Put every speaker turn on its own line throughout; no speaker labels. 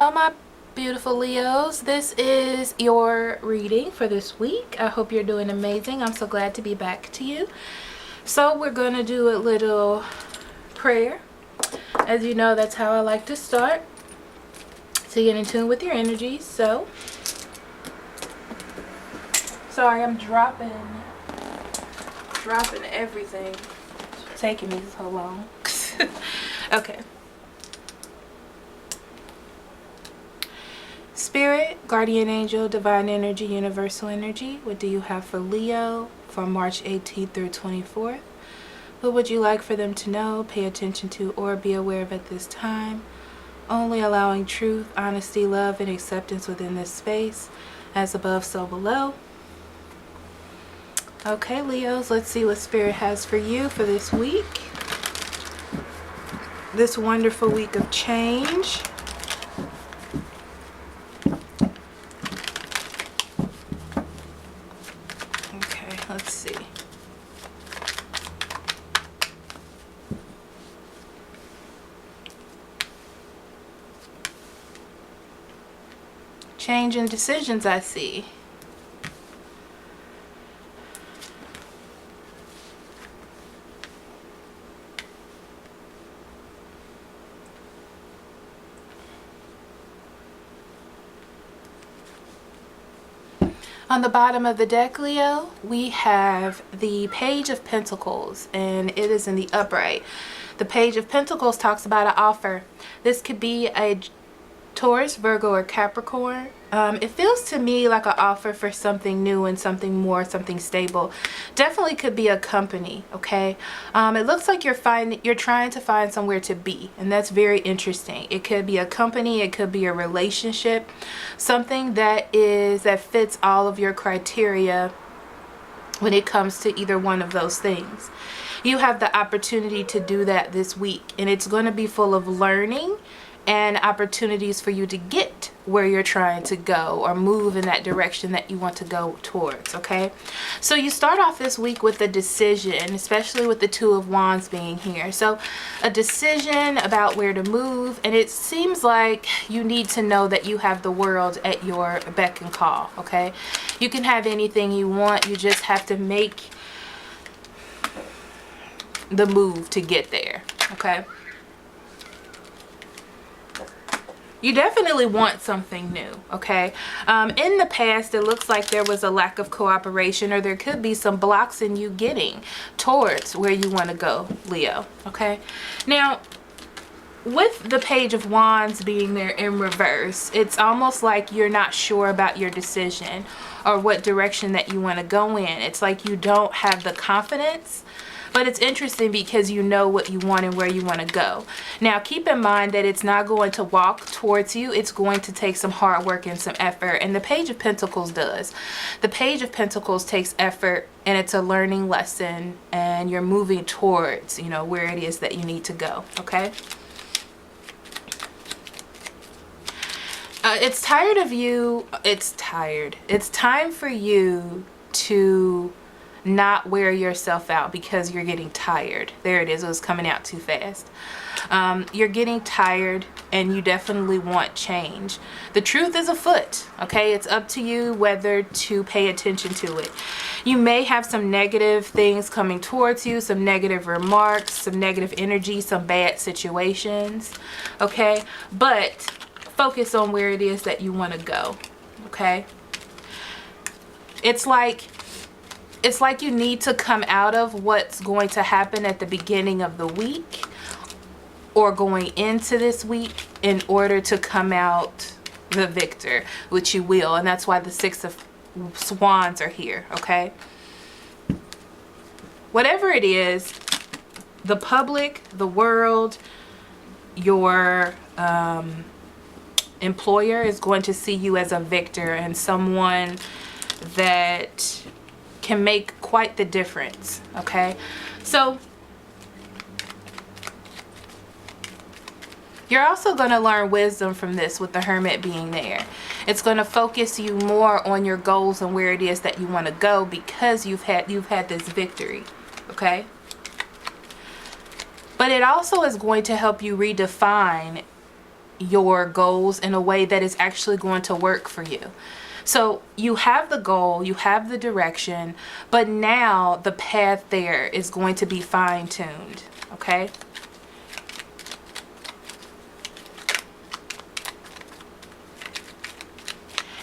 Hello my beautiful Leos. This is your reading for this week. I hope you're doing amazing. I'm so glad to be back to you. So we're going to do a little prayer. As you know, that's how I like to start, to get in tune with your energies. So sorry, I'm dropping everything. It's taking me so long. Okay. Spirit, guardian angel, divine energy, universal energy, what do you have for Leo from March 18th through 24th? What would you like for them to know, pay attention to, or be aware of at this time? Only allowing truth, honesty, love, and acceptance within this space, as above, so below. Okay, Leos, let's see what Spirit has for you for this week. This wonderful week of change. Let's see. Change in decisions, I see. On the bottom of the deck, Leo, we have the Page of Pentacles, and it is in the upright. The Page of Pentacles talks about an offer. This could be a Taurus, Virgo, or Capricorn. It feels to me like an offer for something new and something more, something stable. Definitely could be a company, okay? It looks like you're trying to find somewhere to be, and that's very interesting. It could be a company, it could be a relationship, something that fits all of your criteria when it comes to either one of those things. You have the opportunity to do that this week, and it's going to be full of learning and opportunities for you to get where you're trying to go or move in that direction that you want to go towards, okay? So you start off this week with a decision, especially with the Two of Wands being here. So a decision about where to move, and it seems like you need to know that you have the world at your beck and call, okay? You can have anything you want, you just have to make the move to get there, okay? You definitely want something new, okay? In the past, it looks like there was a lack of cooperation, or there could be some blocks in you getting towards where you want to go, Leo, okay? Now, with the Page of Wands being there in reverse, it's almost like you're not sure about your decision or what direction that you want to go in. It's like you don't have the confidence. But it's interesting because you know what you want and where you want to go. Now, keep in mind that it's not going to walk towards you. It's going to take some hard work and some effort. And the Page of Pentacles does. The Page of Pentacles takes effort, and it's a learning lesson. And you're moving towards, you know, where it is that you need to go. Okay? It's tired of you. It's time for you to not wear yourself out because you're getting tired. There it is. It was coming out too fast. You're getting tired, and you definitely want change. The truth is afoot, okay? It's up to you whether to pay attention to it. You may have some negative things coming towards you, some negative remarks, some negative energy, some bad situations, okay? But focus on where it is that you want to go, okay? It's like you need to come out of what's going to happen at the beginning of the week or going into this week in order to come out the victor, which you will. And that's why the Six of Wands are here, okay? Whatever it is, the public, the world, your employer is going to see you as a victor and someone that can make quite the difference, okay? So you're also going to learn wisdom from this with the Hermit being there. It's going to focus you more on your goals and where it is that you want to go because you've had this victory, okay? But it also is going to help you redefine your goals in a way that is actually going to work for you. So you have the goal, you have the direction, but now the path there is going to be fine-tuned, okay?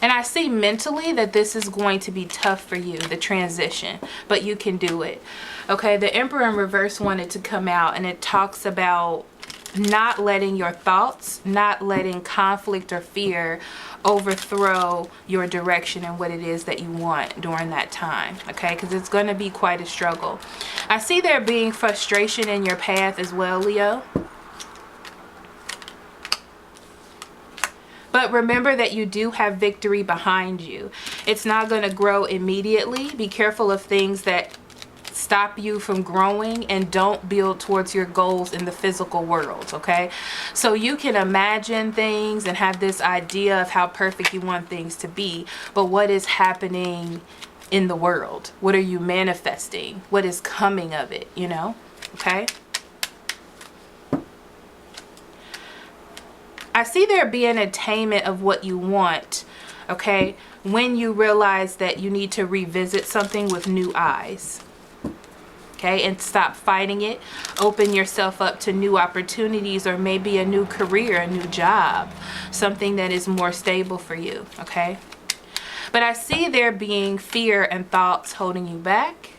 And I see mentally that this is going to be tough for you, the transition, but you can do it. Okay, the Emperor in reverse wanted to come out, and it talks about not letting your thoughts, not letting conflict or fear overthrow your direction and what it is that you want during that time, okay? Because it's going to be quite a struggle. I see there being frustration in your path as well, Leo. But remember that you do have victory behind you. It's not going to grow immediately. Be careful of things that stop you from growing, and don't build towards your goals in the physical world, okay? So you can imagine things and have this idea of how perfect you want things to be, but what is happening in the world? What are you manifesting? What is coming of it, you know? Okay? I see there being attainment of what you want, okay, when you realize that you need to revisit something with new eyes. Okay, and stop fighting it. Open yourself up to new opportunities, or maybe a new career, a new job, something that is more stable for you, okay? But I see there being fear and thoughts holding you back.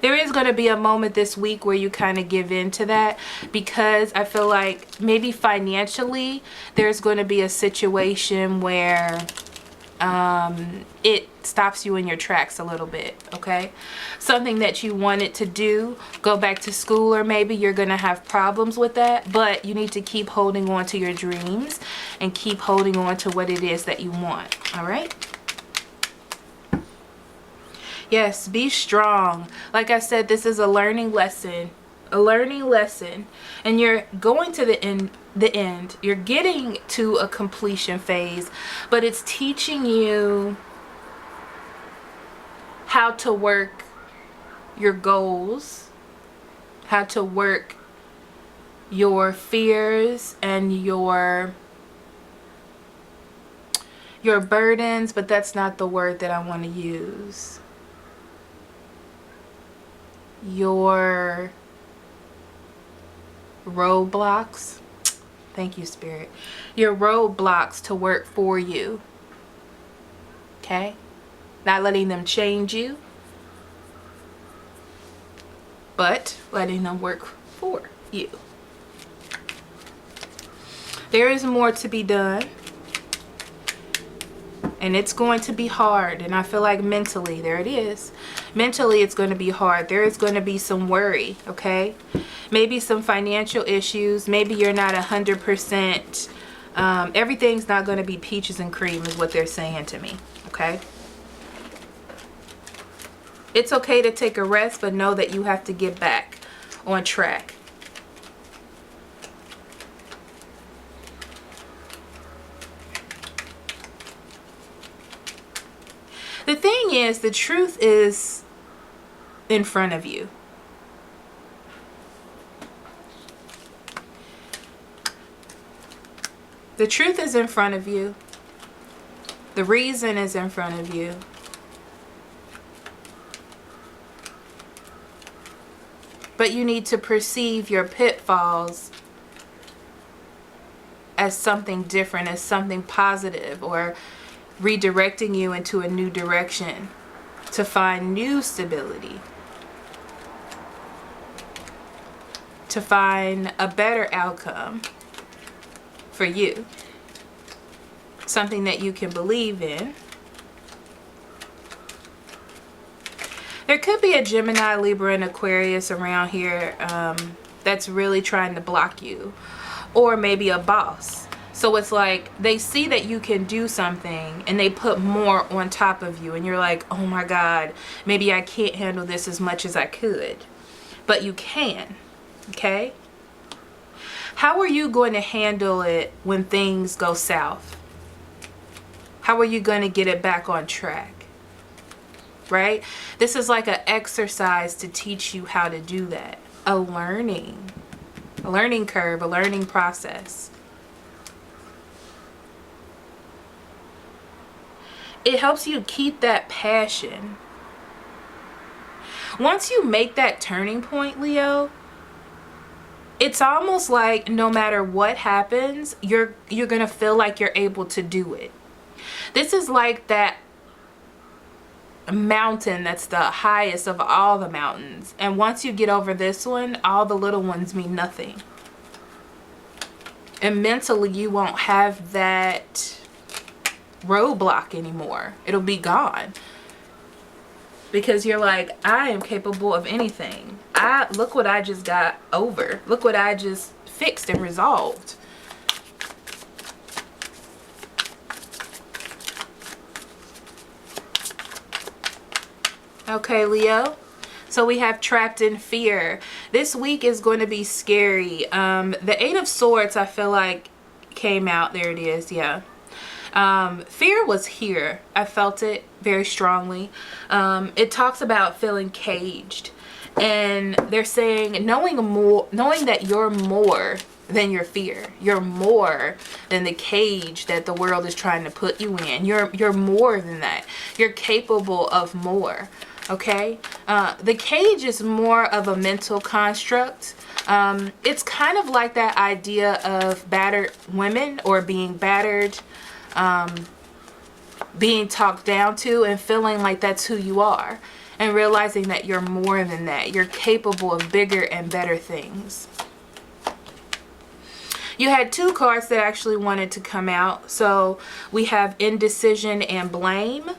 There is going to be a moment this week where you kind of give in to that, because I feel like maybe financially there's going to be a situation where it stops you in your tracks a little bit, okay? Something that you wanted to do, go back to school, or maybe you're gonna have problems with that, but you need to keep holding on to your dreams and keep holding on to what it is that you want, all right? Yes, be strong. Like I said, this is a learning lesson. A learning lesson. And you're going to the end. You're getting to a completion phase, but it's teaching you how to work your goals, how to work your fears and your burdens, but that's not the word that I want to use. Your roadblocks. Thank you, Spirit. Your roadblocks to work for you. Okay? Not letting them change you, but letting them work for you. There is more to be done. And it's going to be hard. And I feel like mentally, there it is. Mentally, it's going to be hard. There is going to be some worry, okay? Maybe some financial issues. Maybe you're not 100%. Everything's not going to be peaches and cream is what they're saying to me, okay? It's okay to take a rest, but know that you have to get back on track. The thing is, the truth is in front of you. The truth is in front of you. The reason is in front of you. But you need to perceive your pitfalls as something different, as something positive, or redirecting you into a new direction to find new stability, to find a better outcome for you, something that you can believe in. There could be a Gemini, Libra, and Aquarius around here that's really trying to block you, or maybe a boss. So it's like they see that you can do something and they put more on top of you, and you're like, oh my God, maybe I can't handle this as much as I could. But you can, okay? How are you going to handle it when things go south? How are you going to get it back on track? Right? This is like an exercise to teach you how to do that. A learning curve, a learning process. it helps you keep that passion. Once you make that turning point, Leo, it's almost like no matter what happens, you're gonna feel like you're able to do it. This is like that mountain that's the highest of all the mountains, and once you get over this one, all the little ones mean nothing. And mentally you won't have that roadblock anymore. It'll be gone, because you're like, I am capable of anything. Look what I just got over. Look what I just fixed and resolved. Okay, Leo. So we have trapped in fear. This week is going to be scary. The Eight of Swords, I feel like, came out. There it is. Yeah. Fear was here. I felt it very strongly. It talks about feeling caged. And they're saying knowing that you're more than your fear. You're more than the cage that the world is trying to put you in. You're more than that. You're capable of more. Okay, the cage is more of a mental construct. It's kind of like that idea of battered women, or being battered, being talked down to, and feeling like that's who you are, and realizing that you're more than that. You're capable of bigger and better things. You had two cards that actually wanted to come out. So we have indecision and blame.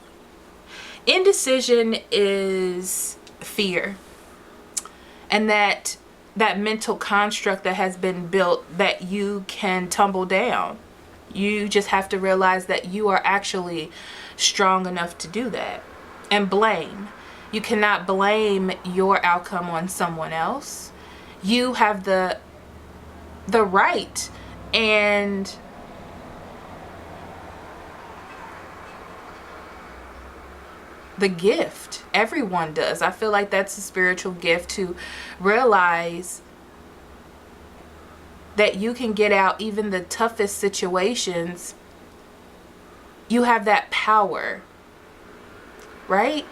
Indecision is fear, and that mental construct that has been built that you can tumble down. You just have to realize that you are actually strong enough to do that. And blame. You cannot blame your outcome on someone else. You have the right and the gift. Everyone does. I feel like that's a spiritual gift, to realize that you can get out even the toughest situations. You have that power, right?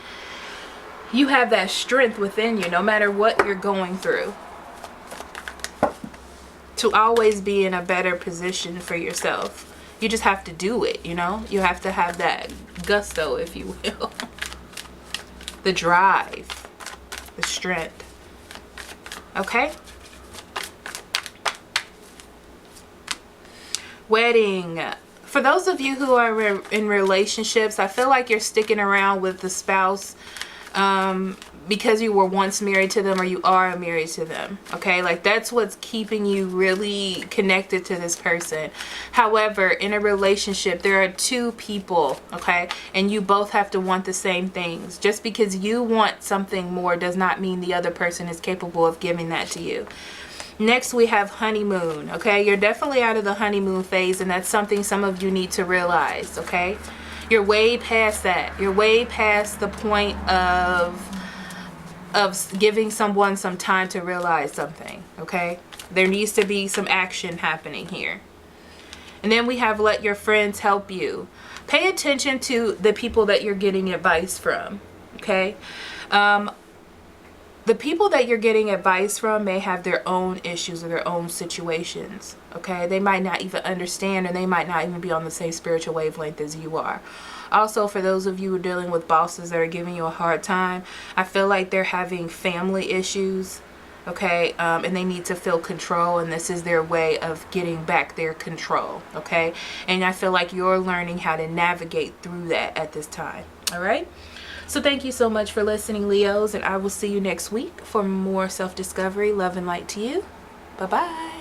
You have that strength within you, no matter what you're going through, to always be in a better position for yourself. You just have to do it, you know? You have to have that gusto, if you will. The drive, the strength. Okay? Wedding. For those of you who are in relationships, I feel like you're sticking around with the spouse because you were once married to them, or you are married to them. Okay, like that's what's keeping you really connected to this person. However, in a relationship, there are two people, okay, and you both have to want the same things. Just because you want something more does not mean the other person is capable of giving that to you. Next, we have honeymoon. Okay, you're definitely out of the honeymoon phase, and that's something some of you need to realize. Okay, you're way past that. You're way past the point of giving someone some time to realize something. Okay, there needs to be some action happening here. And then we have let your friends help you. Pay attention to the people that you're getting advice from. Okay, the people that you're getting advice from may have their own issues or their own situations. Okay, they might not even understand, or they might not even be on the same spiritual wavelength as you are. Also, for those of you who are dealing with bosses that are giving you a hard time, I feel like they're having family issues. Okay, and they need to feel control, and this is their way of getting back their control. Okay, and I feel like you're learning how to navigate through that at this time. All right, so thank you so much for listening, Leos, and I will see you next week for more self-discovery. Love and light to you. Bye-bye.